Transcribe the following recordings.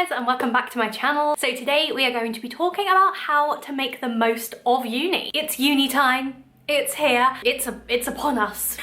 guys, and welcome back to my channel. So today we are going to be talking about how to make the most of uni. It's uni time, it's here, it's upon us.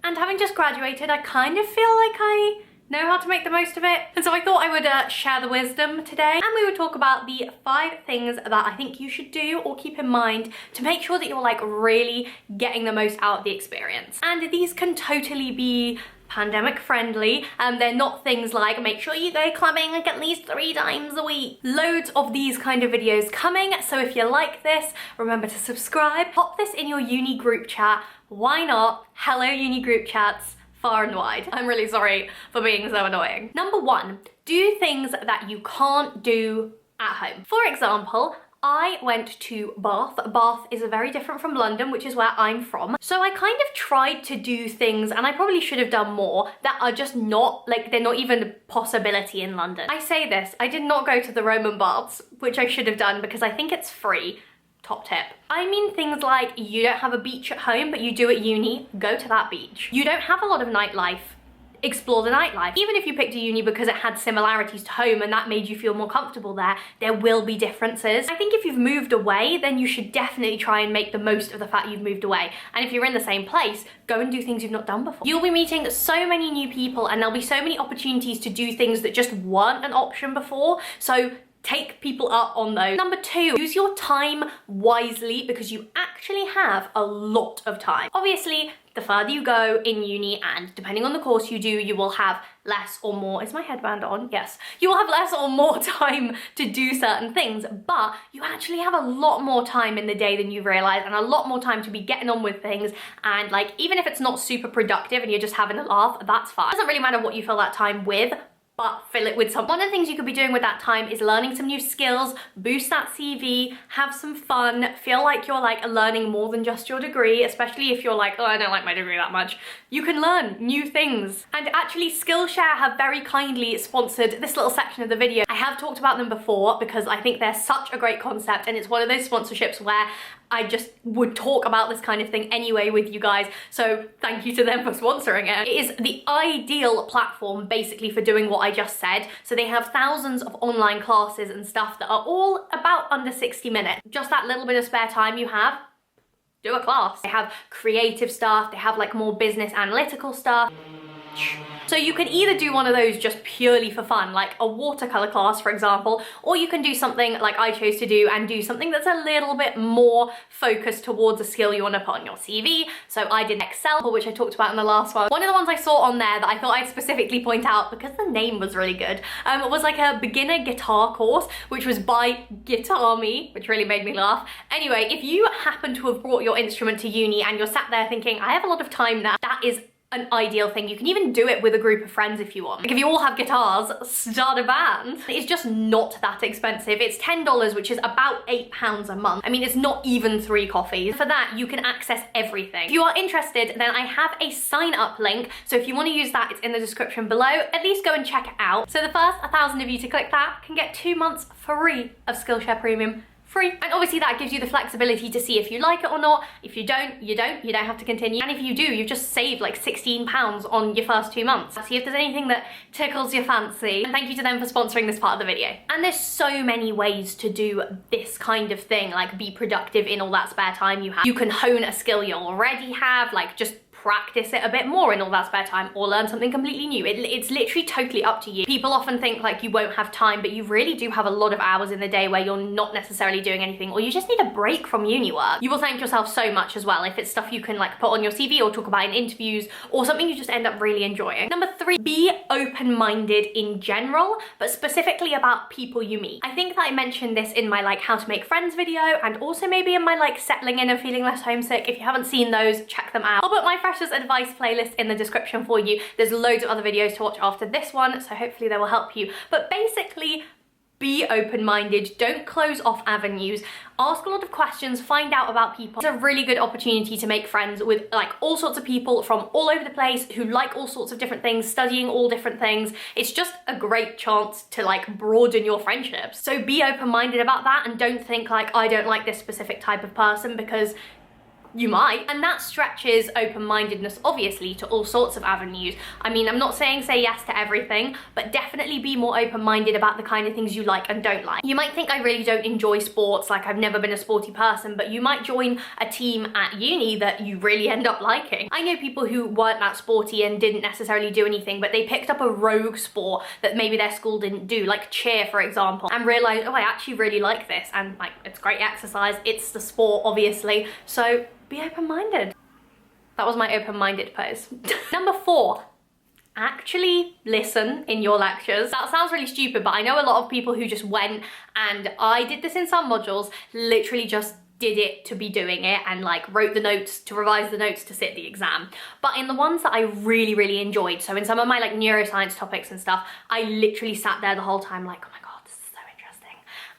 And having just graduated, I kind of feel like I know how to make the most of it. And so I thought I would share the wisdom today, and we would talk about the 5 things that I think you should do or keep in mind to make sure that you're like really getting the most out of the experience. And these can totally be pandemic friendly, and they're not things like make sure you go clubbing like at least 3 times a week. Loads of these kind of videos coming, so if you like this, remember to subscribe. Pop this in your uni group chat. Why not? Hello uni group chats, far and wide. I'm really sorry for being so annoying. Number 1, do things that you can't do at home. For example, I went to Bath. Bath is very different from London, which is where I'm from. So I kind of tried to do things, and I probably should have done more, that are just not, like, they're not even a possibility in London. I say this, I did not go to the Roman baths, which I should have done because I think it's free. Top tip. I mean things like you don't have a beach at home, but you do at uni, go to that beach. You don't have a lot of nightlife, explore the nightlife. Even if you picked a uni because it had similarities to home and that made you feel more comfortable there will be differences. I think if you've moved away, then you should definitely try and make the most of the fact you've moved away. And if you're in the same place, go and do things you've not done before. You'll be meeting so many new people, and there'll be so many opportunities to do things that just weren't an option before. So take people up on those. Number 2, use your time wisely, because you actually have a lot of time. Obviously, the further you go in uni, and depending on the course you do, you will have less or more, is my headband on? Yes. You will have less or more time to do certain things, but you actually have a lot more time in the day than you realize, and a lot more time to be getting on with things. And like, even if it's not super productive and you're just having a laugh, that's fine. It doesn't really matter what you fill that time with, but fill it with something. One of the things you could be doing with that time is learning some new skills, boost that CV, have some fun, feel like you're like learning more than just your degree, especially if you're like, oh, I don't like my degree that much. You can learn new things. And actually, Skillshare have very kindly sponsored this little section of the video. I have talked about them before because I think they're such a great concept, and it's one of those sponsorships where I just would talk about this kind of thing anyway with you guys, so thank you to them for sponsoring it. It is the ideal platform basically for doing what I just said. So they have thousands of online classes and stuff that are all about under 60 minutes. Just that little bit of spare time you have, do a class. They have creative stuff, they have like more business analytical stuff. So you can either do one of those just purely for fun, like a watercolor class, for example, or you can do something like I chose to do and do something that's a little bit more focused towards a skill you want to put on your CV. So I did Excel, which I talked about in the last one. One of the ones I saw on there that I thought I'd specifically point out because the name was really good, was like a beginner guitar course, which was by Guitar Me, which really made me laugh. Anyway, if you happen to have brought your instrument to uni and you're sat there thinking, I have a lot of time now, that is an ideal thing. You can even do it with a group of friends if you want. Like if you all have guitars, start a band. It's just not that expensive. It's $10, which is about £8 a month. I mean, it's not even 3 coffees. For that, you can access everything. If you are interested, then I have a sign up link. So if you want to use that, it's in the description below. At least go and check it out. So the first 1,000 of you to click that can get 2 months free of Skillshare Premium. Free. And obviously that gives you the flexibility to see if you like it or not. If you don't, you don't have to continue. And if you do, you've just saved like £16 on your first 2 months. See if there's anything that tickles your fancy. And thank you to them for sponsoring this part of the video. And there's so many ways to do this kind of thing, like be productive in all that spare time you have. You can hone a skill you already have, like just practice it a bit more in all that spare time, or learn something completely new. It's literally totally up to you. People often think like you won't have time, but you really do have a lot of hours in the day where you're not necessarily doing anything, or you just need a break from uni work. You will thank yourself so much as well if it's stuff you can like put on your CV or talk about in interviews, or something you just end up really enjoying. Number 3, be open-minded in general, but specifically about people you meet. I think that I mentioned this in my like how to make friends video, and also maybe in my like settling in and feeling less homesick. If you haven't seen those, check them out. I'll put my freshers advice playlist in the description for you. There's loads of other videos to watch after this one, so hopefully they will help you. But basically, be open-minded, don't close off avenues, ask a lot of questions, find out about people. It's a really good opportunity to make friends with like all sorts of people from all over the place who like all sorts of different things, studying all different things. It's just a great chance to like broaden your friendships. So be open-minded about that, and don't think like, I don't like this specific type of person, because You might. And that stretches open-mindedness, obviously, to all sorts of avenues. I mean, I'm not saying say yes to everything, but definitely be more open-minded about the kind of things you like and don't like. You might think I really don't enjoy sports, like I've never been a sporty person, but you might join a team at uni that you really end up liking. I know people who weren't that sporty and didn't necessarily do anything, but they picked up a rogue sport that maybe their school didn't do, like cheer, for example, and realized, oh, I actually really like this, and like, it's great exercise, it's the sport, obviously, so be open-minded. That was my open-minded pose. Number 4, actually listen in your lectures. That sounds really stupid, but I know a lot of people who just went, and I did this in some modules, literally just did it to be doing it and like wrote the notes to revise the notes to sit the exam. But in the ones that I really, really enjoyed, so in some of my like neuroscience topics and stuff, I literally sat there the whole time like, oh my God, this is so interesting,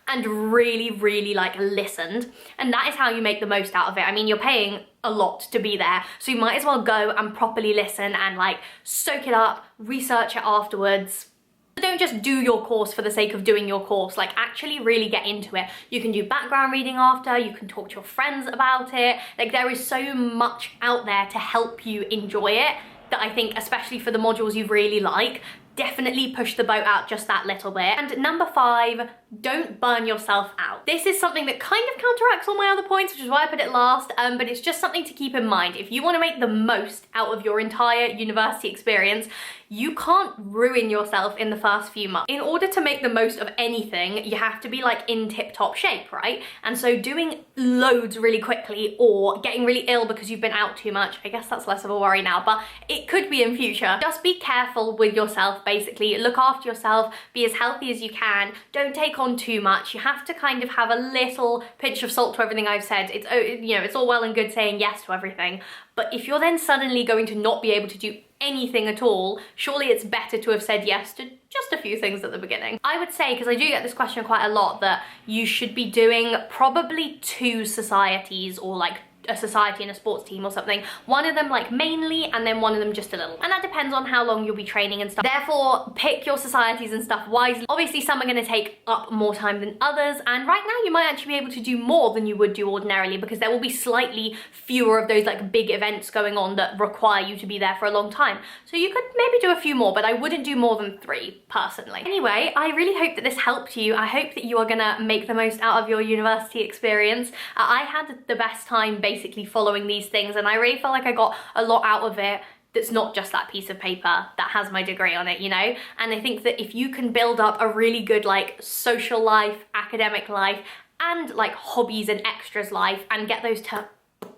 and really, really like listened. And that is how you make the most out of it. I mean, you're paying a lot to be there, so you might as well go and properly listen and like soak it up, research it afterwards. Don't just do your course for the sake of doing your course, like actually really get into it. You can do background reading after, you can talk to your friends about it. Like there is so much out there to help you enjoy it that I think, especially for the modules you really like, definitely push the boat out just that little bit. And number 5, don't burn yourself out. This is something that kind of counteracts all my other points, which is why I put it last, but it's just something to keep in mind. If you want to make the most out of your entire university experience, you can't ruin yourself in the first few months. In order to make the most of anything, you have to be like in tip-top shape, right? And so doing loads really quickly or getting really ill because you've been out too much, I guess that's less of a worry now, but it could be in future. Just be careful with yourself, basically. Look after yourself, be as healthy as you can, don't take on too much. You have to kind of have a little pinch of salt to everything I've said. It's, you know, it's all well and good saying yes to everything, but if you're then suddenly going to not be able to do anything at all, surely it's better to have said yes to just a few things at the beginning. I would say, because I do get this question quite a lot, that you should be doing probably 2 societies, or like a society and a sports team or something. One of them like mainly, and then one of them just a little. And that depends on how long you'll be training and stuff. Therefore, pick your societies and stuff wisely. Obviously, some are gonna take up more time than others, and right now you might actually be able to do more than you would do ordinarily, because there will be slightly fewer of those like big events going on that require you to be there for a long time. So you could maybe do a few more, but I wouldn't do more than 3 personally. Anyway, I really hope that this helped you. I hope that you are gonna make the most out of your university experience. I had the best time basically following these things, and I really felt like I got a lot out of it that's not just that piece of paper that has my degree on it, you know? And I think that if you can build up a really good like social life, academic life, and like hobbies and extras life, and get those to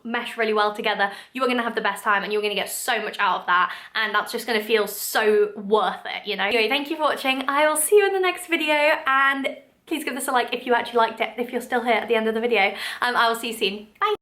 mesh really well together, you are gonna have the best time, and you're gonna get so much out of that, and that's just gonna feel so worth it, you know? Anyway, thank you for watching. I will see you in the next video, and please give this a like if you actually liked it, if you're still here at the end of the video. I will see you soon. Bye.